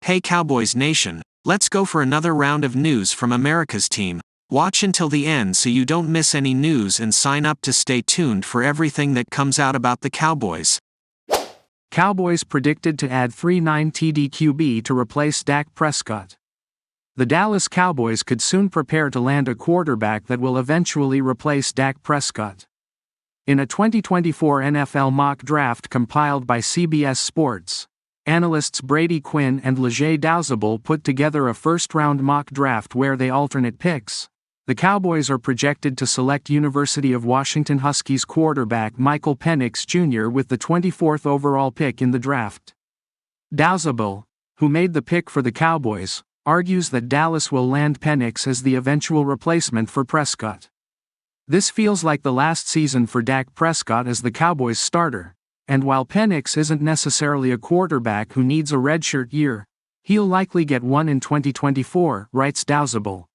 Hey Cowboys Nation, let's go for another round of news from America's team. Watch until the end so you don't miss any news and sign up to stay tuned for everything that comes out about the Cowboys. Cowboys predicted to add 3-9 TD QB to replace Dak Prescott. The Dallas Cowboys could soon prepare to land a quarterback that will eventually replace Dak Prescott. In a 2024 NFL mock draft compiled by CBS Sports, analysts Brady Quinn and Leger Douzable put together a first-round mock draft where they alternate picks. The Cowboys are projected to select University of Washington Huskies quarterback Michael Penix Jr. with the 24th overall pick in the draft. Douzable, who made the pick for the Cowboys, argues that Dallas will land Penix as the eventual replacement for Prescott. This feels like the last season for Dak Prescott as the Cowboys starter, and while Penix isn't necessarily a quarterback who needs a redshirt year, he'll likely get one in 2024, writes Douzable.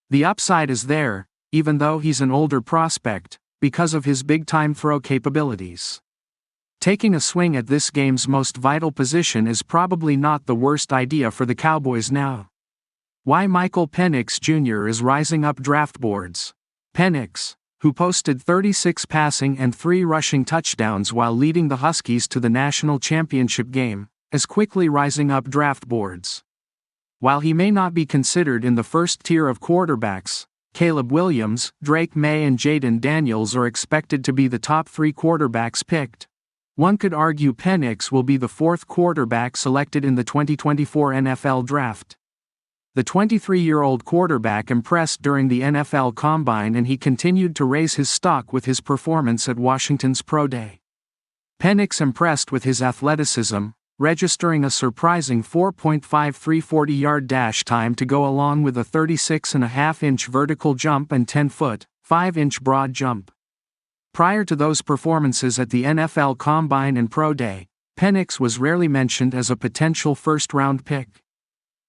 The upside is there, even though he's an older prospect, because of his big-time throw capabilities. Taking a swing at this game's most vital position is probably not the worst idea for the Cowboys now. Why Michael Penix Jr. is rising up draft boards. Penix, who posted 36 passing and 3 rushing touchdowns while leading the Huskies to the national championship game, is quickly rising up draft boards. While he may not be considered in the first tier of quarterbacks, Caleb Williams, Drake May and Jaden Daniels are expected to be the top 3 quarterbacks picked. One could argue Penix will be the 4th quarterback selected in the 2024 NFL Draft. The 23-year-old quarterback impressed during the NFL Combine and he continued to raise his stock with his performance at Washington's Pro Day. Penix impressed with his athleticism, registering a surprising 4.53 40-yard dash time to go along with a 36.5-inch vertical jump and 10-foot, 5-inch broad jump. Prior to those performances at the NFL Combine and Pro Day, Penix was rarely mentioned as a potential first-round pick.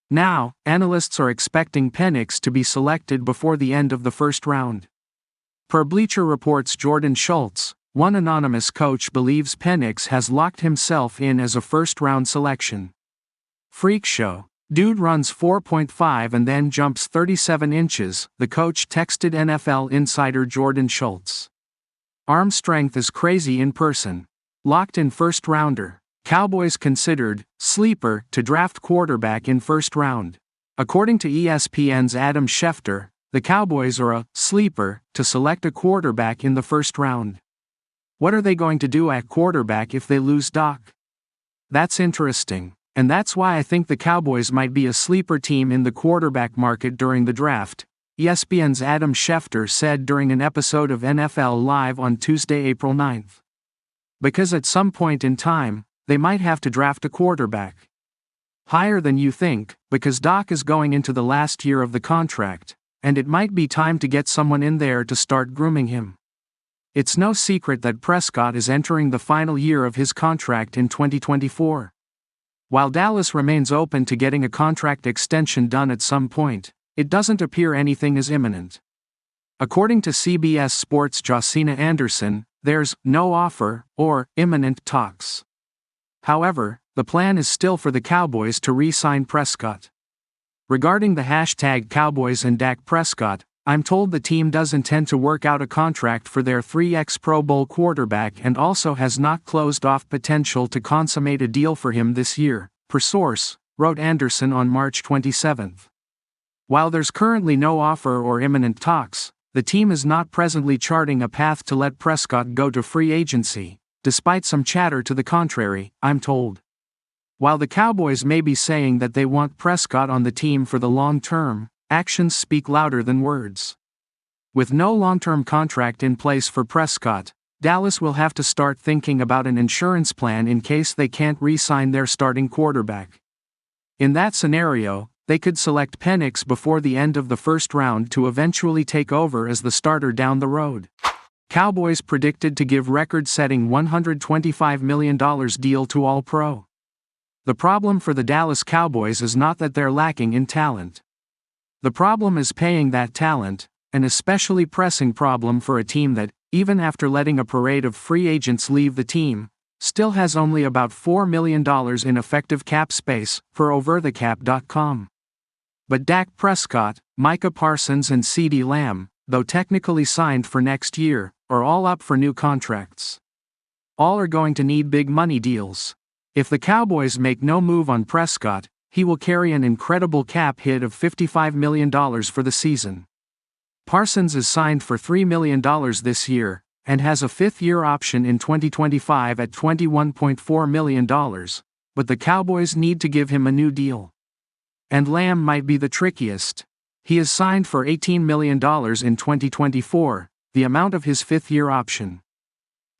Now, analysts are expecting Penix to be selected before the end of the first round. Per Bleacher Report's Jordan Schultz, one anonymous coach believes Penix has locked himself in as a first-round selection. Freak show. Dude runs 4.5 and then jumps 37 inches, the coach texted NFL insider Jordan Schultz. Arm strength is crazy in person. Locked in first-rounder. Cowboys considered sleeper to draft quarterback in first round. According to ESPN's Adam Schefter, the Cowboys are a sleeper to select a quarterback in the first round. What are they going to do at quarterback if they lose Doc? That's interesting, and that's why I think the Cowboys might be a sleeper team in the quarterback market during the draft, ESPN's Adam Schefter said during an episode of NFL Live on Tuesday, April 9th. Because at some point in time, they might have to draft a quarterback. Higher than you think, because Doc is going into the last year of the contract, and it might be time to get someone in there to start grooming him. It's no secret that Prescott is entering the final year of his contract in 2024. While Dallas remains open to getting a contract extension done at some point, it doesn't appear anything is imminent. According to CBS Sports' Josina Anderson, there's no offer or imminent talks. However, the plan is still for the Cowboys to re-sign Prescott. Regarding the hashtag Cowboys and Dak Prescott, I'm told the team does intend to work out a contract for their 3x Pro Bowl quarterback and also has not closed off potential to consummate a deal for him this year, per source, wrote Anderson on March 27. While there's currently no offer or imminent talks, the team is not presently charting a path to let Prescott go to free agency. Despite some chatter to the contrary, I'm told. While the Cowboys may be saying that they want Prescott on the team for the long term, actions speak louder than words. With no long-term contract in place for Prescott, Dallas will have to start thinking about an insurance plan in case they can't re-sign their starting quarterback. In that scenario, they could select Penix before the end of the first round to eventually take over as the starter down the road. Cowboys predicted to give record-setting $125 million deal to All-Pro. The problem for the Dallas Cowboys is not that they're lacking in talent. The problem is paying that talent, an especially pressing problem for a team that, even after letting a parade of free agents leave the team, still has only about $4 million in effective cap space, for overthecap.com. But Dak Prescott, Micah Parsons and CeeDee Lamb, though technically signed for next year, are all up for new contracts. All are going to need big money deals. If the Cowboys make no move on Prescott, he will carry an incredible cap hit of $55 million for the season. Parsons is signed for $3 million this year, and has a fifth-year option in 2025 at $21.4 million, but the Cowboys need to give him a new deal. And Lamb might be the trickiest. He is signed for $18 million in 2024, the amount of his fifth-year option.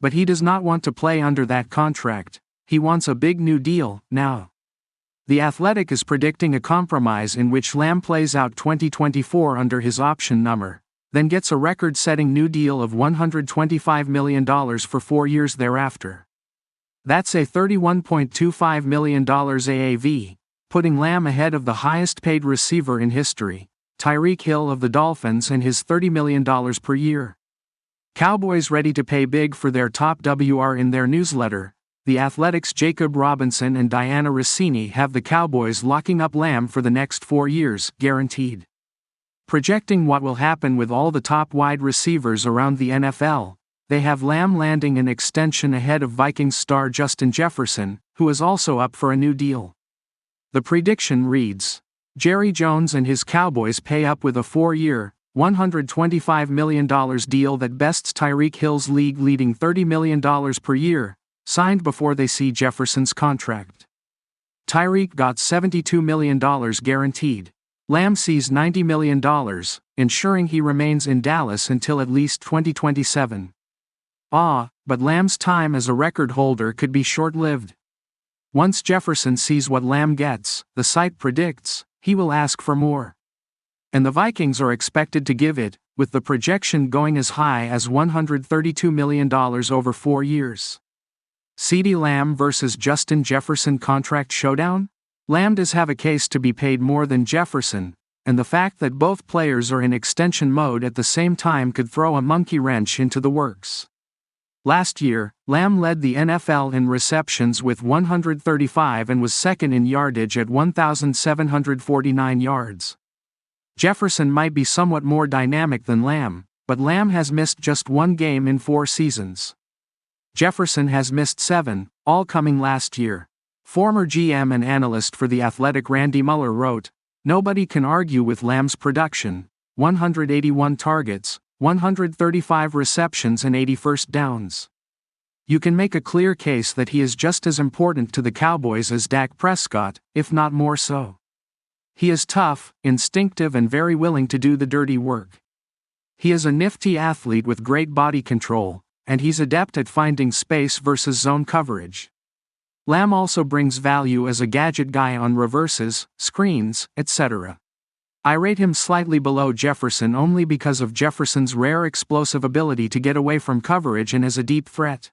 But he does not want to play under that contract, he wants a big new deal, now. The Athletic is predicting a compromise in which Lamb plays out 2024 under his option number, then gets a record-setting new deal of $125 million for 4 years thereafter. That's a $31.25 million AAV, putting Lamb ahead of the highest-paid receiver in history, Tyreek Hill of the Dolphins, and his $30 million per year. Cowboys ready to pay big for their top WR. In their newsletter, The Athletic's Jacob Robinson and Diana Rossini have the Cowboys locking up Lamb for the next 4 years, guaranteed. Projecting what will happen with all the top wide receivers around the NFL, they have Lamb landing an extension ahead of Vikings star Justin Jefferson, who is also up for a new deal. The prediction reads, Jerry Jones and his Cowboys pay up with a 4-year, $125 million deal that bests Tyreek Hill's league-leading $30 million per year, signed before they see Jefferson's contract. Tyreek got $72 million guaranteed. Lamb sees $90 million, ensuring he remains in Dallas until at least 2027. But Lamb's time as a record holder could be short-lived. Once Jefferson sees what Lamb gets, the site predicts, he will ask for more. And the Vikings are expected to give it, with the projection going as high as $132 million over 4 years. CeeDee Lamb versus Justin Jefferson contract showdown? Lamb does have a case to be paid more than Jefferson, and the fact that both players are in extension mode at the same time could throw a monkey wrench into the works. Last year, Lamb led the NFL in receptions with 135 and was second in yardage at 1,749 yards. Jefferson might be somewhat more dynamic than Lamb, but Lamb has missed just 1 game in 4 seasons. Jefferson has missed 7, all coming last year. Former GM and analyst for The Athletic Randy Muller wrote, "Nobody can argue with Lamb's production, 181 targets, 135 receptions and 80 first downs. You can make a clear case that he is just as important to the Cowboys as Dak Prescott, if not more so. He is tough, instinctive and very willing to do the dirty work. He is a nifty athlete with great body control, and he's adept at finding space versus zone coverage. Lamb also brings value as a gadget guy on reverses, screens, etc. I rate him slightly below Jefferson only because of Jefferson's rare explosive ability to get away from coverage and as a deep threat.